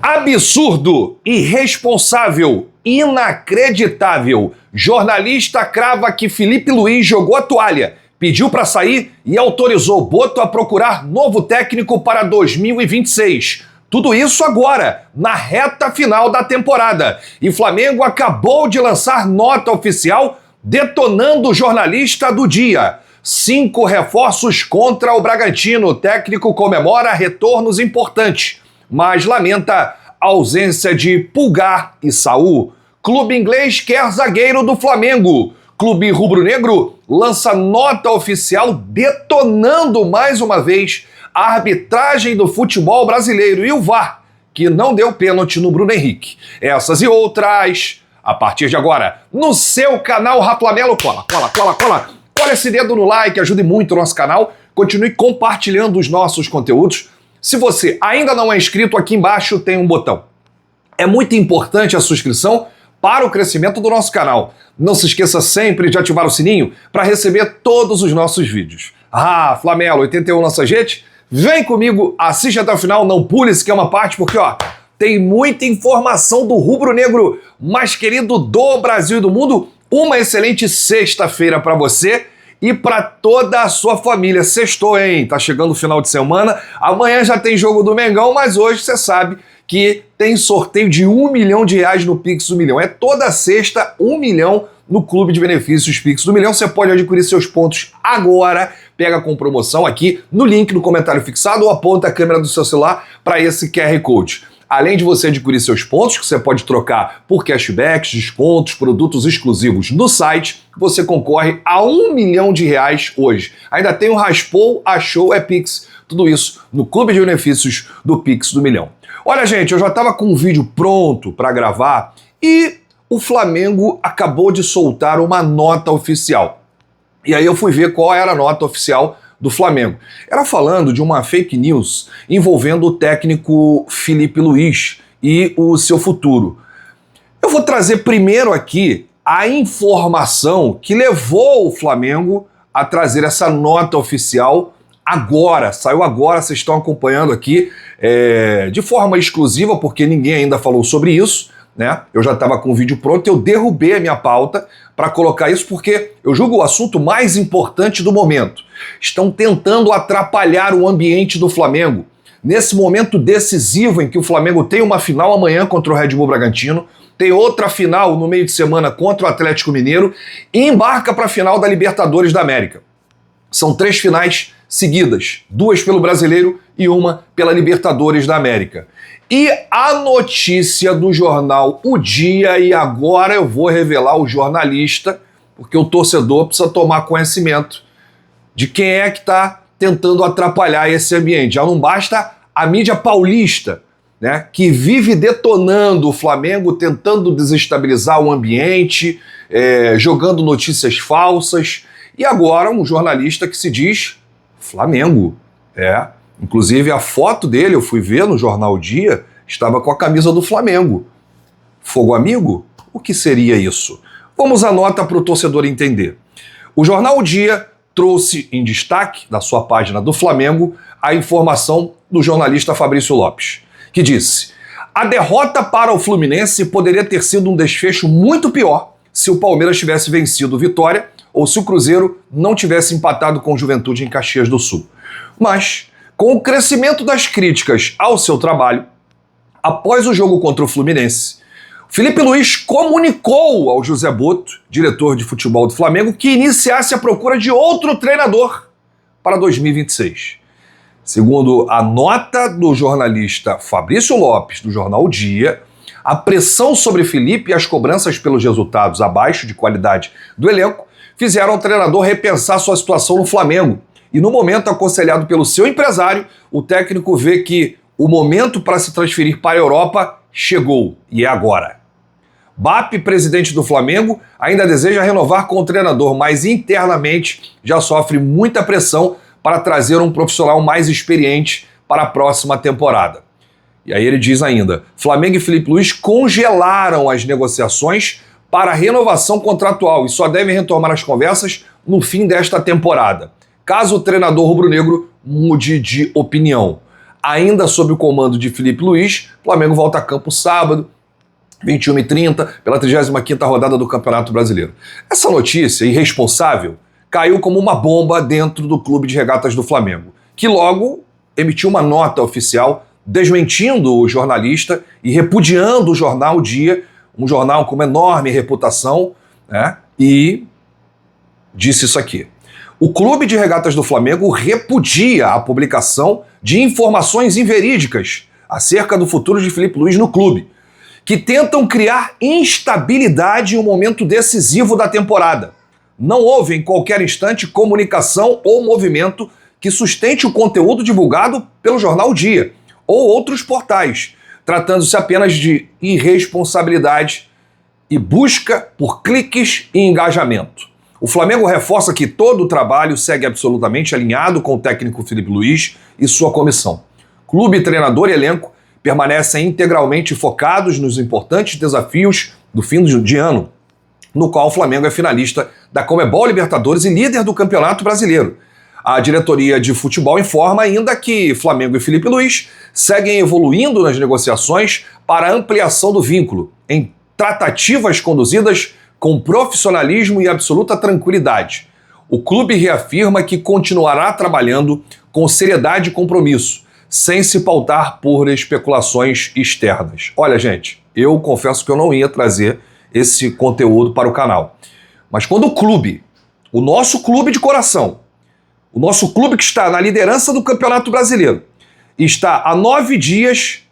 Absurdo, irresponsável, inacreditável. Jornalista crava que Filipe Luís jogou a toalha, pediu para sair e autorizou Boto a procurar novo técnico para 2026. Tudo isso agora, na reta final da temporada. E Flamengo acabou de lançar nota oficial detonando o jornalista do dia. 5 reforços contra o Bragantino. O técnico comemora retornos importantes, mas lamenta a ausência de Pulgar e Saul. Clube inglês quer zagueiro do Flamengo. Clube rubro-negro lança nota oficial detonando mais uma vez a arbitragem do futebol brasileiro e o VAR, que não deu pênalti no Bruno Henrique. Essas e outras, a partir de agora, no seu canal Raflamelo. Cola esse dedo no like, ajude muito o nosso canal. Continue compartilhando os nossos conteúdos. Se você ainda não é inscrito, aqui embaixo tem um botão. É muito importante a subscrição para o crescimento do nosso canal. Não se esqueça sempre de ativar o sininho para receber todos os nossos vídeos. Flamelo 81 lança gente, vem comigo, assiste até o final, não pule esse que é uma parte, porque tem muita informação do rubro-negro mais querido do Brasil e do mundo. Uma excelente sexta-feira para você e para toda a sua família. Sextou, hein? Tá chegando o final de semana. Amanhã já tem jogo do Mengão, mas hoje você sabe que tem sorteio de R$1 milhão no Pix do Milhão. É toda sexta, 1 milhão no Clube de Benefícios Pix do Milhão. Você pode adquirir seus pontos agora. Pega com promoção aqui no link no comentário fixado ou aponta a câmera do seu celular para esse QR Code. Além de você adquirir seus pontos, que você pode trocar por cashbacks, descontos, produtos exclusivos no site, você concorre a R$1 milhão hoje. Ainda tem o Raspou, Achou, é Pix. Tudo isso no Clube de Benefícios do Pix do Milhão. Olha, gente, eu já estava com um vídeo pronto para gravar e o Flamengo acabou de soltar uma nota oficial. E aí eu fui ver qual era a nota oficial do Flamengo. Era falando de uma fake news envolvendo o técnico Filipe Luís e o seu futuro. Eu vou trazer primeiro aqui a informação que levou o Flamengo a trazer essa nota oficial agora. Saiu agora, vocês estão acompanhando aqui de forma exclusiva, porque ninguém ainda falou sobre isso, né? Eu já estava com o vídeo pronto, eu derrubei a minha pauta para colocar isso porque eu julgo o assunto mais importante do momento. Estão tentando atrapalhar o ambiente do Flamengo. Nesse momento decisivo em que o Flamengo tem uma final amanhã contra o Red Bull Bragantino, tem outra final no meio de semana contra o Atlético Mineiro e embarca para a final da Libertadores da América. São 3 finais seguidas, 2 pelo Brasileiro e 1 pela Libertadores da América. E a notícia do jornal O Dia, e agora eu vou revelar o jornalista, porque o torcedor precisa tomar conhecimento de quem é que está tentando atrapalhar esse ambiente. Já não basta a mídia paulista, né, que vive detonando o Flamengo, tentando desestabilizar o ambiente, jogando notícias falsas, e agora um jornalista que se diz Flamengo. Inclusive a foto dele, eu fui ver no jornal O Dia, estava com a camisa do Flamengo. Fogo amigo? O que seria isso? Vamos à nota para o torcedor entender. O jornal O Dia trouxe em destaque, na sua página do Flamengo, a informação do jornalista Fabrício Lopes, que disse: a derrota para o Fluminense poderia ter sido um desfecho muito pior se o Palmeiras tivesse vencido o Vitória ou se o Cruzeiro não tivesse empatado com o Juventude em Caxias do Sul. Mas, com o crescimento das críticas ao seu trabalho, após o jogo contra o Fluminense, Filipe Luís comunicou ao José Boto, diretor de futebol do Flamengo, que iniciasse a procura de outro treinador para 2026. Segundo a nota do jornalista Fabrício Lopes, do jornal O Dia, a pressão sobre Filipe e as cobranças pelos resultados abaixo de qualidade do elenco fizeram o treinador repensar sua situação no Flamengo. E no momento aconselhado pelo seu empresário, o técnico vê que o momento para se transferir para a Europa chegou, e é agora. BAP, presidente do Flamengo, ainda deseja renovar com o treinador, mas internamente já sofre muita pressão para trazer um profissional mais experiente para a próxima temporada. E aí ele diz ainda: Flamengo e Filipe Luís congelaram as negociações para a renovação contratual e só devem retomar as conversas no fim desta temporada, caso o treinador rubro-negro mude de opinião. ainda sob o comando de Filipe Luís. O Flamengo volta a campo sábado, 21h30, pela 35ª rodada do Campeonato Brasileiro. Essa notícia irresponsável caiu como uma bomba dentro do Clube de Regatas do Flamengo, que logo emitiu uma nota oficial desmentindo o jornalista e repudiando o jornal Dia, um jornal com uma enorme reputação, né? E disse isso aqui: o Clube de Regatas do Flamengo repudia a publicação de informações inverídicas acerca do futuro de Filipe Luís no clube, que tentam criar instabilidade em um momento decisivo da temporada. Não houve em qualquer instante comunicação ou movimento que sustente o conteúdo divulgado pelo jornal Dia ou outros portais, tratando-se apenas de irresponsabilidade e busca por cliques e engajamento. O Flamengo reforça que todo o trabalho segue absolutamente alinhado com o técnico Filipe Luís e sua comissão. Clube, treinador e elenco permanecem integralmente focados nos importantes desafios do fim de ano, no qual o Flamengo é finalista da Conmebol Libertadores e líder do Campeonato Brasileiro. A diretoria de futebol informa ainda que Flamengo e Filipe Luís seguem evoluindo nas negociações para a ampliação do vínculo, em tratativas conduzidas com profissionalismo e absoluta tranquilidade. O clube reafirma que continuará trabalhando com seriedade e compromisso, sem se pautar por especulações externas. Olha, gente, eu confesso que eu não ia trazer esse conteúdo para o canal. Mas quando o clube, o nosso clube de coração, o nosso clube que está na liderança do Campeonato Brasileiro, está a 9 dias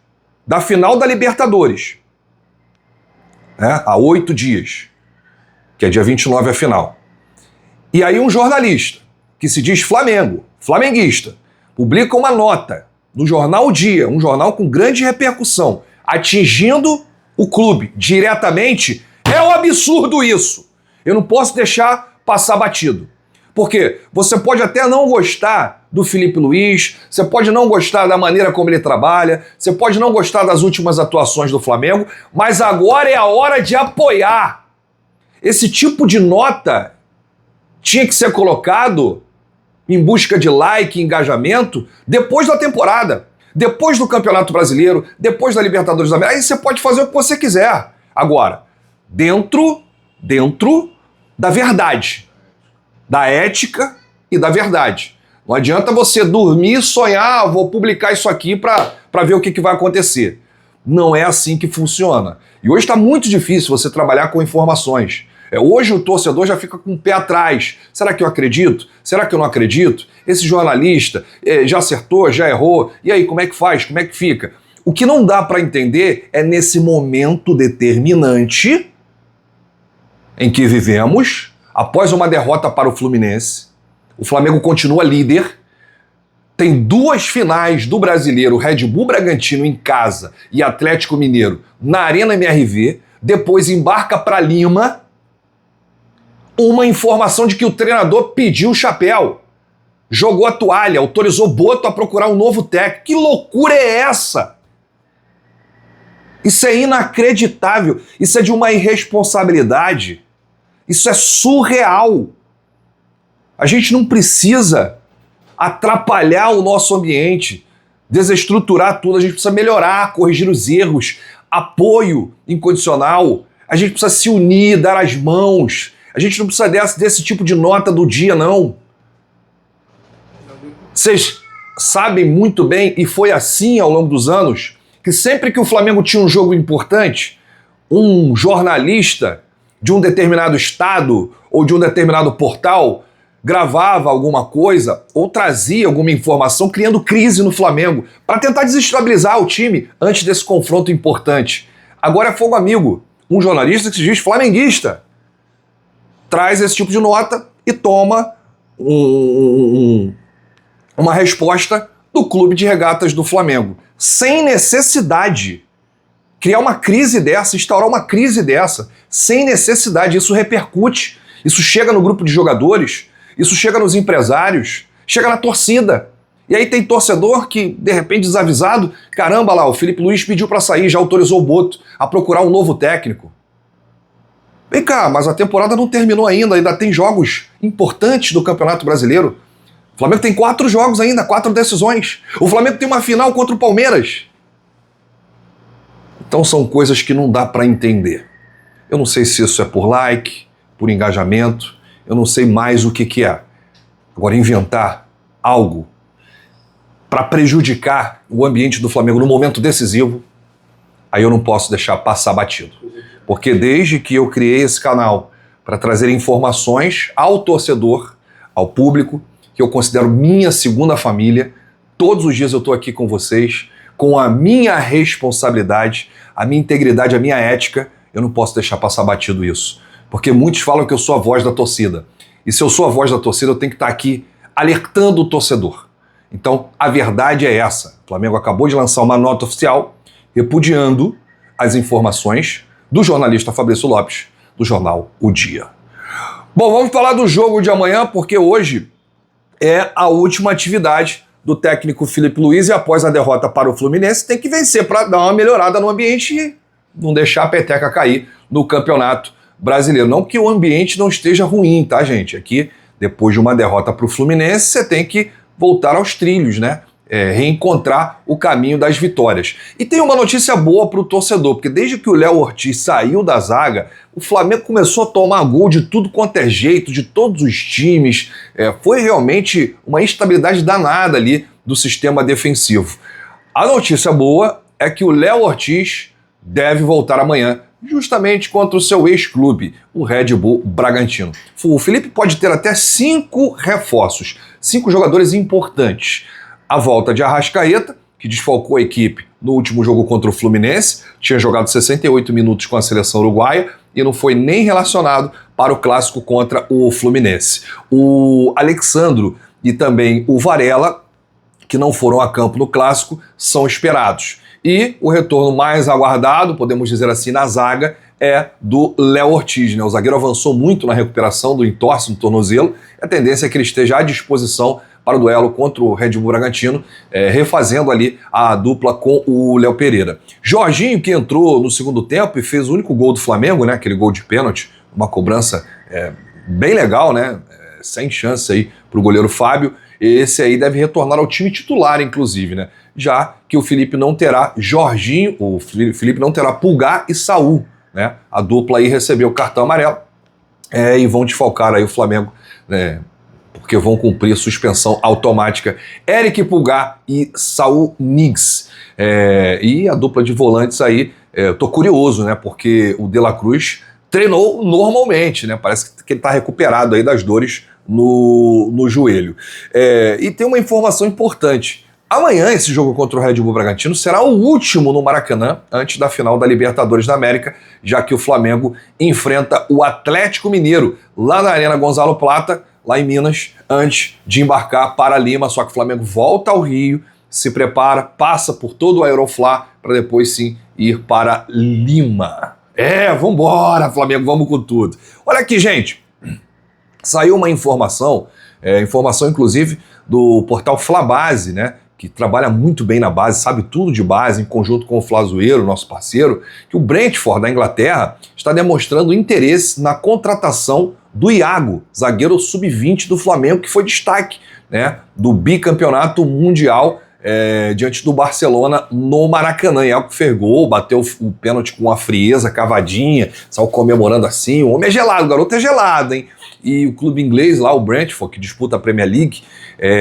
da final da Libertadores, né? Há 8 dias, que é dia 29 a final. E aí um jornalista, que se diz Flamengo, flamenguista, publica uma nota no jornal Dia, um jornal com grande repercussão, atingindo o clube diretamente. É um absurdo isso. Eu não posso deixar passar batido. Porque você pode até não gostar do Filipe Luís, você pode não gostar da maneira como ele trabalha, você pode não gostar das últimas atuações do Flamengo, mas agora é a hora de apoiar. Esse tipo de nota tinha que ser colocado em busca de like e engajamento depois da temporada, depois do Campeonato Brasileiro, depois da Libertadores da América. Aí você pode fazer o que você quiser. Agora, dentro da verdade, da ética e da verdade. Não adianta você dormir e sonhar, vou publicar isso aqui para ver o que vai acontecer. Não é assim que funciona. E hoje está muito difícil você trabalhar com informações. Hoje o torcedor já fica com o pé atrás. Será que eu acredito? Será que eu não acredito? Esse jornalista já acertou, já errou. E aí, como é que faz? Como é que fica? O que não dá para entender é nesse momento determinante em que vivemos, após uma derrota para o Fluminense, o Flamengo continua líder, tem 2 finais do Brasileiro, Red Bull Bragantino em casa e Atlético Mineiro na Arena MRV, depois embarca para Lima, uma informação de que o treinador pediu o chapéu, jogou a toalha, autorizou Boto a procurar um novo técnico. Que loucura é essa? Isso é inacreditável, isso é de uma irresponsabilidade, isso é surreal. A gente não precisa atrapalhar o nosso ambiente, desestruturar tudo, a gente precisa melhorar, corrigir os erros, apoio incondicional, a gente precisa se unir, dar as mãos, a gente não precisa desse tipo de nota do Dia, não. Vocês sabem muito bem, e foi assim ao longo dos anos, que sempre que o Flamengo tinha um jogo importante, um jornalista de um determinado estado ou de um determinado portal gravava alguma coisa ou trazia alguma informação criando crise no Flamengo para tentar desestabilizar o time antes desse confronto importante. Agora é fogo amigo. Um jornalista que se diz flamenguista traz esse tipo de nota e toma uma resposta do Clube de Regatas do Flamengo. Sem necessidade. Criar uma crise dessa, instaurar uma crise dessa, sem necessidade. Isso repercute, isso chega no grupo de jogadores, isso chega nos empresários, chega na torcida. E aí tem torcedor que, de repente, desavisado, caramba lá, o Filipe Luís pediu para sair, já autorizou o Boto a procurar um novo técnico. Vem cá, mas a temporada não terminou ainda tem jogos importantes do Campeonato Brasileiro. O Flamengo tem 4 jogos ainda, 4 decisões. O Flamengo tem uma final contra o Palmeiras. Então são coisas que não dá para entender. Eu não sei se isso é por like, por engajamento, eu não sei mais o que é. Agora, inventar algo para prejudicar o ambiente do Flamengo no momento decisivo, aí eu não posso deixar passar batido. Porque desde que eu criei esse canal para trazer informações ao torcedor, ao público, que eu considero minha segunda família, todos os dias eu estou aqui com vocês, com a minha responsabilidade, a minha integridade, a minha ética, eu não posso deixar passar batido isso. Porque muitos falam que eu sou a voz da torcida. E se eu sou a voz da torcida, eu tenho que estar aqui alertando o torcedor. Então, a verdade é essa. O Flamengo acabou de lançar uma nota oficial repudiando as informações do jornalista Fabrício Lopes, do jornal O Dia. Bom, vamos falar do jogo de amanhã, porque hoje é a última atividade do técnico Filipe Luiz e após a derrota para o Fluminense tem que vencer para dar uma melhorada no ambiente e não deixar a peteca cair no Campeonato Brasileiro. Não que o ambiente não esteja ruim, tá, gente? Aqui, depois de uma derrota para o Fluminense, você tem que voltar aos trilhos, né? Reencontrar o caminho das vitórias. E tem uma notícia boa para o torcedor, porque desde que o Léo Ortiz saiu da zaga, o Flamengo começou a tomar gol de tudo quanto é jeito, de todos os times. Foi realmente uma instabilidade danada ali do sistema defensivo. A notícia boa é que o Léo Ortiz deve voltar amanhã, justamente contra o seu ex-clube, o Red Bull Bragantino. O Felipe pode ter até 5 reforços, 5 jogadores importantes. A volta de Arrascaeta, que desfalcou a equipe no último jogo contra o Fluminense, tinha jogado 68 minutos com a seleção uruguaia e não foi nem relacionado para o clássico contra o Fluminense. O Alexandro e também o Varela, que não foram a campo no clássico, são esperados. E o retorno mais aguardado, podemos dizer assim, na zaga, é do Léo Ortiz, né? O zagueiro avançou muito na recuperação do entorse no tornozelo, e a tendência é que ele esteja à disposição para o duelo contra o Red Bull Bragantino, refazendo ali a dupla com o Léo Pereira. Jorginho, que entrou no segundo tempo e fez o único gol do Flamengo, né? Aquele gol de pênalti, uma cobrança bem legal, né? Sem chance aí para o goleiro Fábio. Esse aí deve retornar ao time titular, inclusive, né? Já que o Felipe não terá Jorginho, o Felipe não terá Pulgar e Saul, né? A dupla aí recebeu o cartão amarelo e vão desfalcar aí o Flamengo, né? Porque vão cumprir suspensão automática Eric Pulgar e Saul Niguez. E a dupla de volantes aí, eu tô curioso, né? Porque o De La Cruz treinou normalmente, né? Parece que ele tá recuperado aí das dores no joelho. E tem uma informação importante. Amanhã, esse jogo contra o Red Bull Bragantino será o último no Maracanã, antes da final da Libertadores da América, já que o Flamengo enfrenta o Atlético Mineiro, lá na Arena Gonzalo Plata, lá em Minas, antes de embarcar para Lima. Só que o Flamengo volta ao Rio, se prepara, passa por todo o Aeroflá, para depois sim ir para Lima. Vambora, Flamengo, vamos com tudo. Olha aqui, gente, saiu uma informação inclusive do portal Flabase, né? Que trabalha muito bem na base, sabe tudo de base, em conjunto com o Flazoeiro, nosso parceiro, que o Brentford, da Inglaterra, está demonstrando interesse na contratação do Iago, zagueiro sub-20 do Flamengo, que foi destaque, né, do bicampeonato mundial diante do Barcelona no Maracanã. Iago fez gol, bateu o pênalti com uma frieza, cavadinha, saiu comemorando assim. O homem é gelado, o garoto é gelado, hein? E o clube inglês lá, o Brentford, que disputa a Premier League,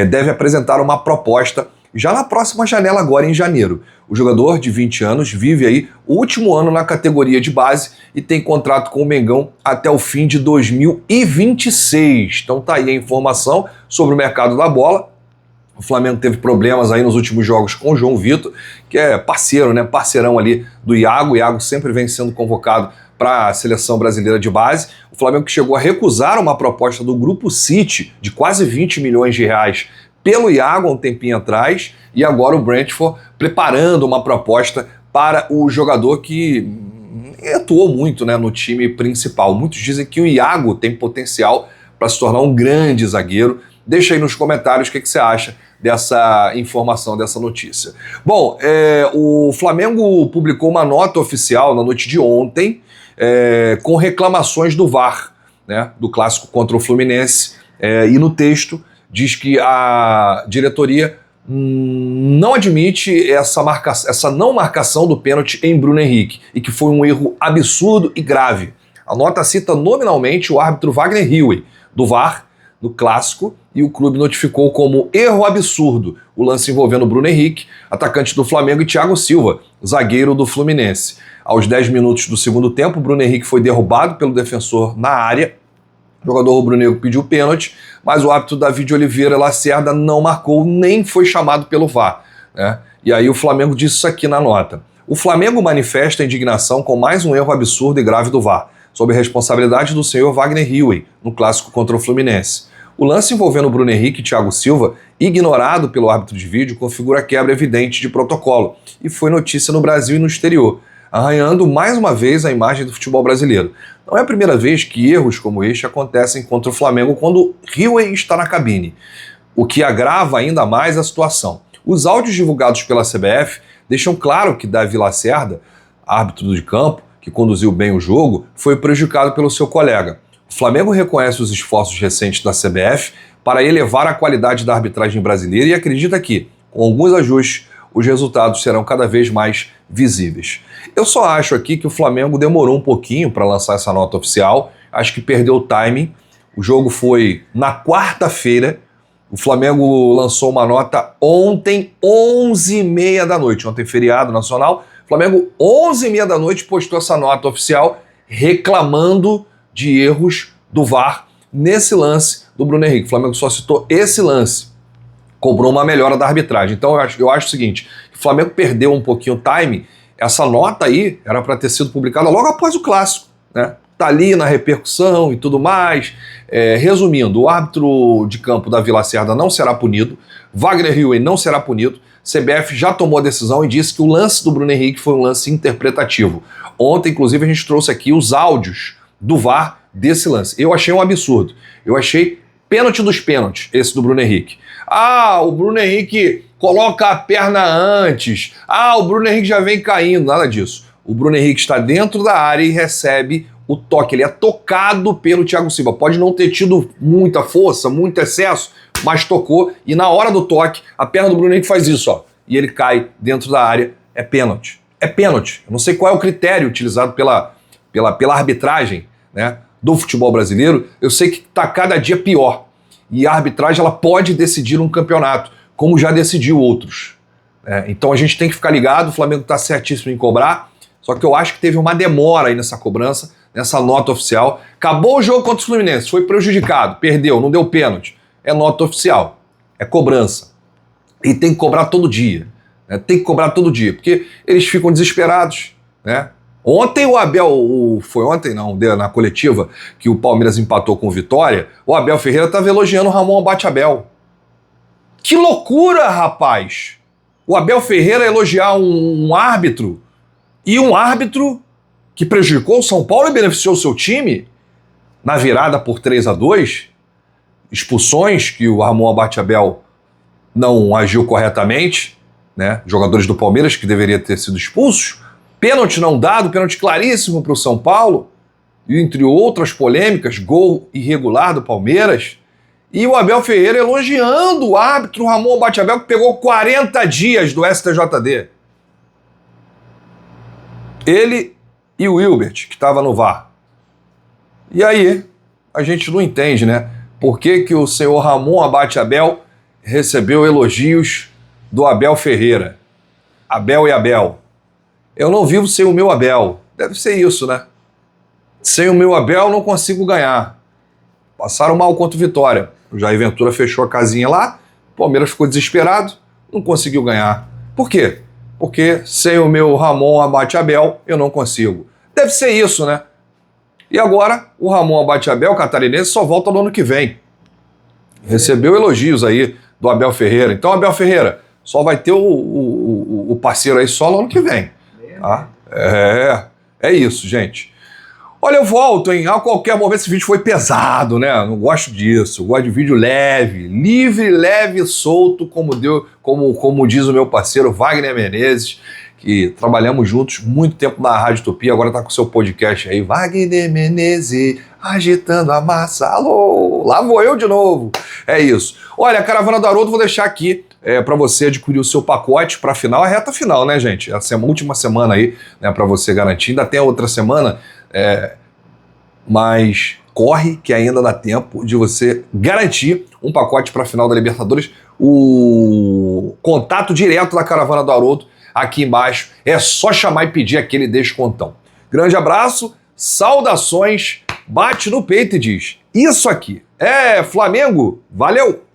deve apresentar uma proposta já na próxima janela, agora em janeiro. O jogador de 20 anos vive aí o último ano na categoria de base e tem contrato com o Mengão até o fim de 2026. Então tá aí a informação sobre o mercado da bola. O Flamengo teve problemas aí nos últimos jogos com o João Vitor, que é parceiro, né? Parceirão ali do Iago. O Iago sempre vem sendo convocado para a seleção brasileira de base. O Flamengo que chegou a recusar uma proposta do Grupo City de quase 20 milhões de reais pelo Iago há um tempinho atrás, e agora o Brentford preparando uma proposta para o jogador que atuou muito, né, no time principal. Muitos dizem que o Iago tem potencial para se tornar um grande zagueiro. Deixa aí nos comentários o que você acha dessa informação, dessa notícia. Bom, o Flamengo publicou uma nota oficial na noite de ontem com reclamações do VAR, né, do clássico contra o Fluminense, e no texto diz que a diretoria não admite essa não marcação do pênalti em Bruno Henrique e que foi um erro absurdo e grave. A nota cita nominalmente o árbitro Wagner Hilwey, do VAR, no clássico, e o clube notificou como erro absurdo o lance envolvendo Bruno Henrique, atacante do Flamengo, e Thiago Silva, zagueiro do Fluminense. Aos 10 minutos do segundo tempo, Bruno Henrique foi derrubado pelo defensor na área. O jogador rubro-negro pediu pênalti, mas o árbitro David Oliveira Lacerda não marcou, nem foi chamado pelo VAR, né? E aí o Flamengo disse isso aqui na nota. O Flamengo manifesta a indignação com mais um erro absurdo e grave do VAR, sob a responsabilidade do senhor Wagner Hilwey, no clássico contra o Fluminense. O lance envolvendo Bruno Henrique e Thiago Silva, ignorado pelo árbitro de vídeo, configura quebra evidente de protocolo e foi notícia no Brasil e no exterior, arranhando mais uma vez a imagem do futebol brasileiro. Não é a primeira vez que erros como este acontecem contra o Flamengo quando Hilwey está na cabine, o que agrava ainda mais a situação. Os áudios divulgados pela CBF deixam claro que Davi Lacerda, árbitro de campo, que conduziu bem o jogo, foi prejudicado pelo seu colega. O Flamengo reconhece os esforços recentes da CBF para elevar a qualidade da arbitragem brasileira e acredita que, com alguns ajustes, os resultados serão cada vez mais visíveis. Eu só acho aqui que o Flamengo demorou um pouquinho para lançar essa nota oficial, acho que perdeu o timing. O jogo foi na quarta-feira, o Flamengo lançou uma nota ontem, 11h30 da noite, ontem feriado nacional. O Flamengo, 11h30 da noite, postou essa nota oficial reclamando de erros do VAR nesse lance do Bruno Henrique. O Flamengo só citou esse lance. Cobrou uma melhora da arbitragem. Então eu acho o seguinte, o Flamengo perdeu um pouquinho o time, essa nota aí era para ter sido publicada logo após o clássico, né? Tá ali na repercussão e tudo mais. Resumindo, o árbitro de campo Davi Lacerda não será punido, Wagner Hilwey não será punido, CBF já tomou a decisão e disse que o lance do Bruno Henrique foi um lance interpretativo. Ontem, inclusive, a gente trouxe aqui os áudios do VAR desse lance. Eu achei um absurdo. Eu achei pênalti dos pênaltis, esse do Bruno Henrique. Ah, o Bruno Henrique coloca a perna antes. Ah, o Bruno Henrique já vem caindo. Nada disso. O Bruno Henrique está dentro da área e recebe o toque. Ele é tocado pelo Thiago Silva. Pode não ter tido muita força, muito excesso, mas tocou. E na hora do toque, a perna do Bruno Henrique faz isso, ó. E ele cai dentro da área. É pênalti. É pênalti. Eu não sei qual é o critério utilizado pela arbitragem, né, do futebol brasileiro. Eu sei que está cada dia pior. E a arbitragem ela pode decidir um campeonato, como já decidiu outros. Então a gente tem que ficar ligado, o Flamengo está certíssimo em cobrar, só que eu acho que teve uma demora aí nessa cobrança, nessa nota oficial. Acabou o jogo contra o Fluminense, foi prejudicado, perdeu, não deu pênalti. É nota oficial, é cobrança. E tem que cobrar todo dia. Né? Tem que cobrar todo dia, porque eles ficam desesperados, né? Ontem o Abel, foi ontem não, na coletiva, que o Palmeiras empatou com o Vitória, o Abel Ferreira estava elogiando o Ramon Abate-Abel. Que loucura, rapaz! O Abel Ferreira elogiar um árbitro, e um árbitro que prejudicou o São Paulo e beneficiou o seu time na virada por 3-2, expulsões que o Ramon Abate-Abel não agiu corretamente, né? Jogadores do Palmeiras que deveriam ter sido expulsos, pênalti não dado, pênalti claríssimo para o São Paulo, e entre outras polêmicas, gol irregular do Palmeiras, e o Abel Ferreira elogiando o árbitro Ramon Abate-Abel, que pegou 40 dias do STJD. Ele e o Hilbert, que estava no VAR. E aí, a gente não entende, né? Por que que o senhor Ramon Abate-Abel recebeu elogios do Abel Ferreira? Abel e Abel. Eu não vivo sem o meu Abel. Deve ser isso, né? Sem o meu Abel não consigo ganhar. Passaram mal contra o Vitória. O Jair Ventura fechou a casinha lá, o Palmeiras ficou desesperado, não conseguiu ganhar. Por quê? Porque sem o meu Ramon Abate-Abel eu não consigo. Deve ser isso, né? E agora o Ramon Abate-Abel, catarinense, só volta no ano que vem. Recebeu elogios aí do Abel Ferreira. Então, Abel Ferreira, só vai ter o parceiro aí só no ano que vem. Tá? É isso, gente. Olha, eu volto, hein? A qualquer momento esse vídeo foi pesado, né? Não gosto disso. Eu gosto de vídeo leve, livre, leve, solto, como diz o meu parceiro Wagner Menezes, que trabalhamos juntos muito tempo na Rádio Utopia, agora tá com o seu podcast aí. Wagner Menezes, agitando a massa. Alô, lá vou eu de novo. É isso. Olha, a Caravana do Haroldo, vou deixar aqui para você adquirir o seu pacote para a final, a reta final, né, gente? A última semana aí, né, para você garantir. Ainda tem outra semana, mas corre que ainda dá tempo de você garantir um pacote para a final da Libertadores. O contato direto da Caravana do Haroldo aqui embaixo. É só chamar e pedir aquele descontão. Grande abraço, saudações, bate no peito e diz: isso aqui é Flamengo, valeu!